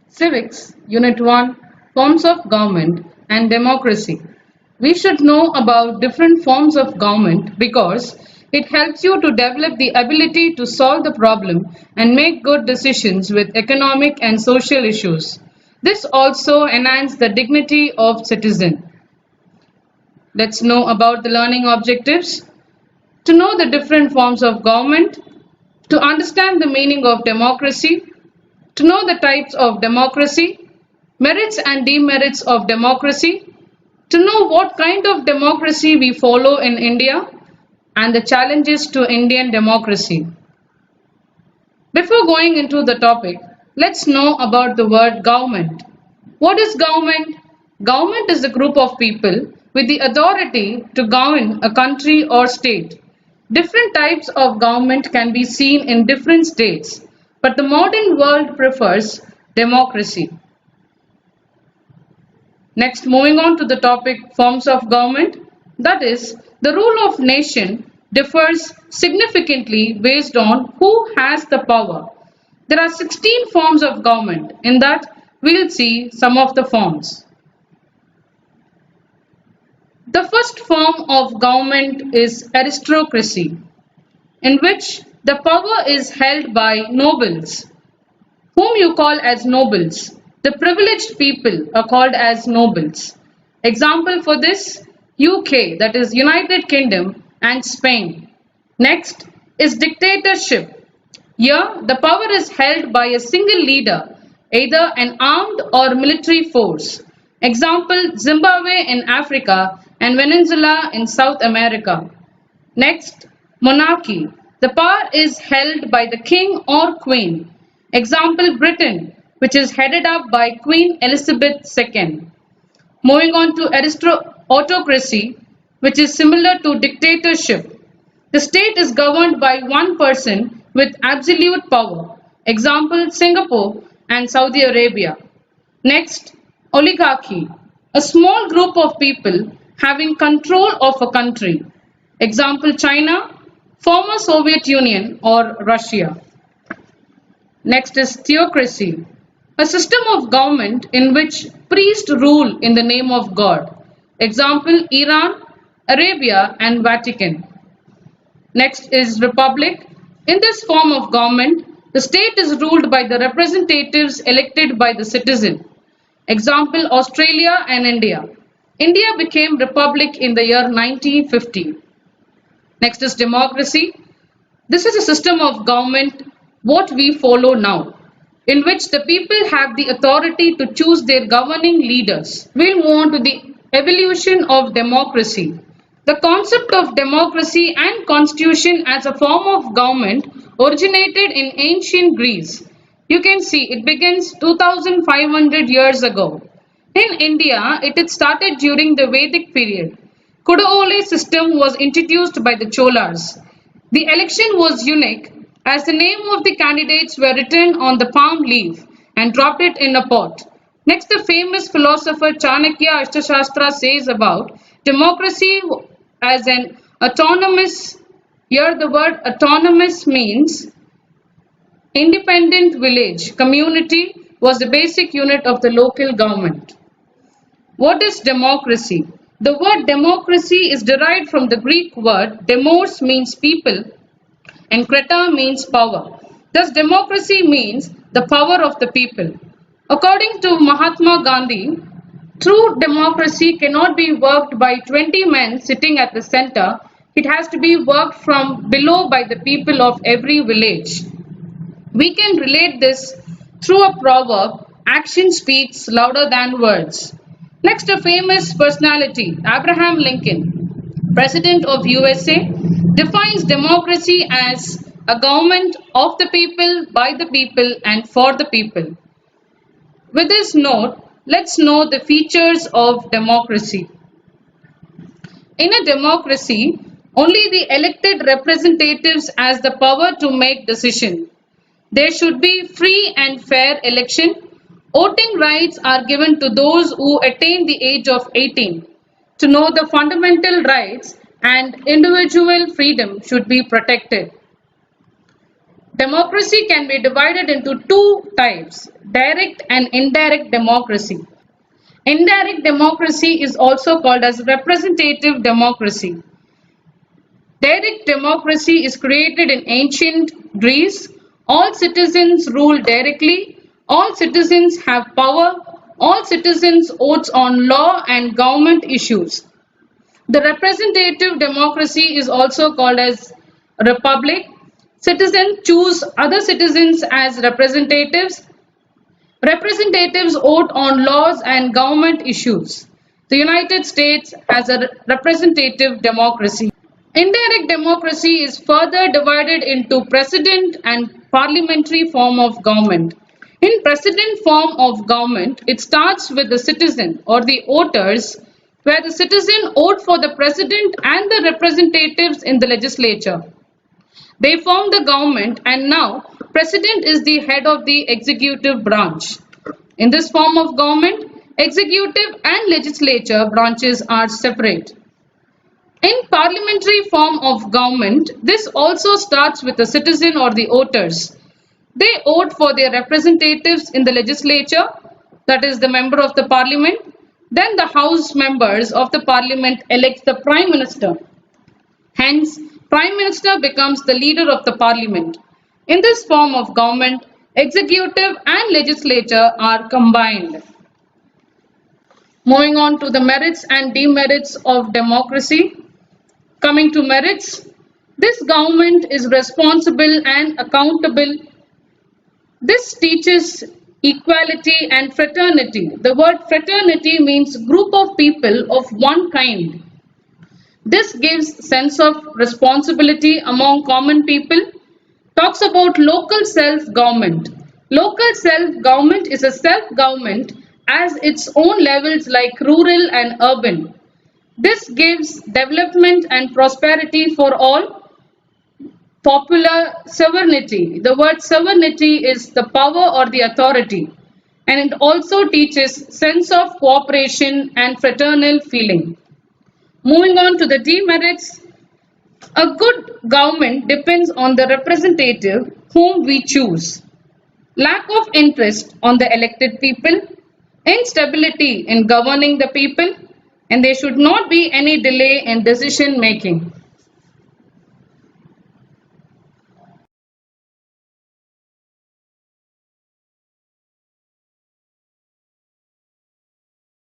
Civics, Unit 1, Forms of Government and Democracy. We should know about different forms of government because it helps you to develop the ability to solve the problem and make good decisions with economic and social issues. This also enhances the dignity of citizen. Let's know about the learning objectives. To know the different forms of government, to understand the meaning of democracy, to know the types of democracy, merits and demerits of democracy, to know what kind of democracy we follow in India, and the challenges to Indian democracy. Before going into the topic, let's know about the word government. What is government? Government is a group of people with the authority to govern a country or state. Different types of government can be seen in different states, but the modern world prefers democracy. Next, moving on to the topic forms of government, that is, the rule of nation differs significantly based on who has the power. There are 16 forms of government. In that, we'll see some of the forms. The first form of government is aristocracy, in which the power is held by nobles, whom you call as nobles. The privileged people are called as nobles. Example for this, UK, that is United Kingdom, and Spain. Next is dictatorship. Here, the power is held by a single leader, either an armed or military force. Example, Zimbabwe in Africa and Venezuela in South America. Next, monarchy. The power is held by the king or queen. Example, Britain, which is headed up by Queen Elizabeth II. Moving on to autocracy, which is similar to dictatorship. The state is governed by one person with absolute power. Example, Singapore and Saudi Arabia. Next, oligarchy. A small group of people having control of a country. Example, China, former Soviet Union or Russia. Next is theocracy. A system of government in which priests rule in the name of God. Example, Iran, Arabia and Vatican. Next is republic. In this form of government, the state is ruled by the representatives elected by the citizen. Example, Australia and India. India became republic in the year 1950. Next is democracy. This is a system of government what we follow now, in which the people have the authority to choose their governing leaders. We'll move on to the evolution of democracy. The concept of democracy and constitution as a form of government originated in ancient Greece. You can see it begins 2500 years ago. In India, it had started during the Vedic period. Kudaole system was introduced by the Cholas. The election was unique as the name of the candidates were written on the palm leaf and dropped it in a pot. Next, the famous philosopher Chanakya Ashtasastra says about democracy as an autonomous. Here the word autonomous means independent village. Community was the basic unit of the local government. What is democracy? The word democracy is derived from the Greek word demos means people and kreta means power. Thus democracy means the power of the people. According to Mahatma Gandhi, true democracy cannot be worked by 20 men sitting at the center. It has to be worked from below by the people of every village. We can relate this through a proverb, action speaks louder than words. Next, a famous personality, Abraham Lincoln, President of USA, defines democracy as a government of the people, by the people and for the people. With this note, let's know the features of democracy. In a democracy, only the elected representatives has the power to make decisions. There should be free and fair election. Voting rights are given to those who attain the age of 18. To know the fundamental rights and individual freedom should be protected. Democracy can be divided into two types, direct and indirect democracy. Indirect democracy is also called as representative democracy. Direct democracy is created in ancient Greece. All citizens rule directly, all citizens have power, all citizens vote on law and government issues. The representative democracy is also called as republic. Citizens choose other citizens as representatives. Representatives vote on laws and government issues. The United States has a representative democracy. Indirect democracy is further divided into president and parliamentary form of government. In president form of government, it starts with the citizen or the voters, where the citizen vote for the president and the representatives in the legislature. They form the government, and now president is the head of the executive branch. In this form of government, executive and legislature branches are separate. In parliamentary form of government, this also starts with the citizen or the voters. They vote for their representatives in the legislature, that is the member of the parliament. Then the house members of the parliament elect the prime minister. Hence, prime minister becomes the leader of the parliament. In this form of government, executive and legislature are combined. Moving on to the merits and demerits of democracy. Coming to merits, this government is responsible and accountable. This teaches equality and fraternity. The word fraternity means group of people of one kind. This gives sense of responsibility among common people. Talks about local self-government. Local self-government is a self-government as its own levels like rural and urban. This gives development and prosperity for all. Popular sovereignty. The word sovereignty is the power or the authority, and it also teaches sense of cooperation and fraternal feeling. Moving on to the demerits. A good government depends on the representative whom we choose. Lack of interest on the elected people, instability in governing the people, and there should not be any delay in decision making.